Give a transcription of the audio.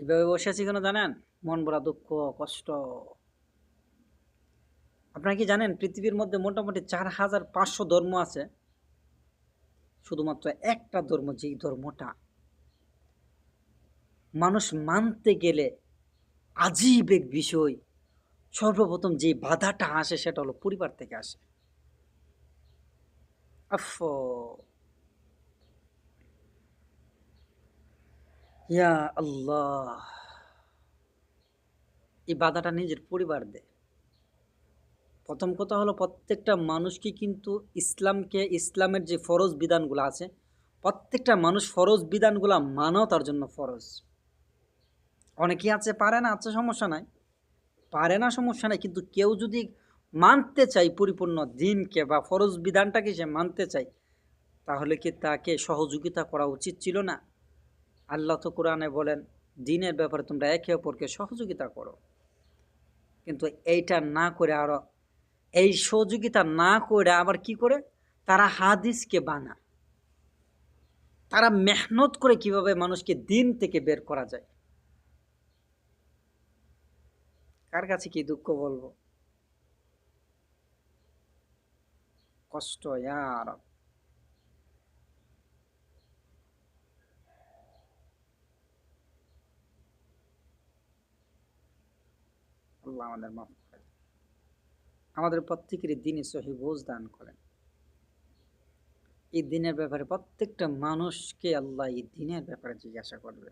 এভাবে বসে আছি কেন জানেন? মন ভরা দুঃখ, কষ্ট। আপনারা কি জানেন পৃথিবীর মধ্যে মোটামুটি ৪,৫০০ ধর্ম আছে। শুধুমাত্র একটা ধর্ম, যেই ধর্মটা মানুষ মানতে গেলে আজীব এক বিষয়। সর্বপ্রথম যে বাধাটা আসে সেটা হলো পরিবার থেকে আসে। আফ! ইয়া আল্লাহ! এই বাধাটা নিজের পরিবার দেয়। প্রথম কথা হলো প্রত্যেকটা মানুষকে কিন্তু ইসলামের যে ফরজ বিধানগুলো আছে, প্রত্যেকটা মানুষ ফরজ বিধানগুলা মানাও তার জন্য ফরজ। অনেকেই আছে পারে না, আচ্ছা সমস্যা নাই। পারে না সমস্যা নাই। কিন্তু কেউ যদি মানতে চায় পরিপূর্ণ দ্বীনকে বা ফরজ বিধানটাকে সে মানতে চায়, তাহলে কি তাকে সহযোগিতা করা উচিত ছিল না? আল্লাহ তো কোরআনে বলেন, দ্বীনের ব্যাপারে তোমরা একে অপরকে সহযোগিতা করো। কিন্তু এইটা না করে আরো এই সহযোগিতা না করে আবার কি করে? তারা হাদিসকে বানায়। তারা মেহনত করে কিভাবে মানুষকে দ্বীন থেকে বের করা যায়। কার কাছে কি দুঃখ বলবো? কষ্ট ইয়া রাব। আল্লাহ আমাদের মাফ করেন। আমাদের প্রত্যেকেরই দ্বীনে সহিহ বুঝ দান করেন। এই দ্বীনের ব্যাপারে প্রত্যেকটা মানুষকে আল্লাহ এই দ্বীনের ব্যাপারে জিজ্ঞাসা করবে।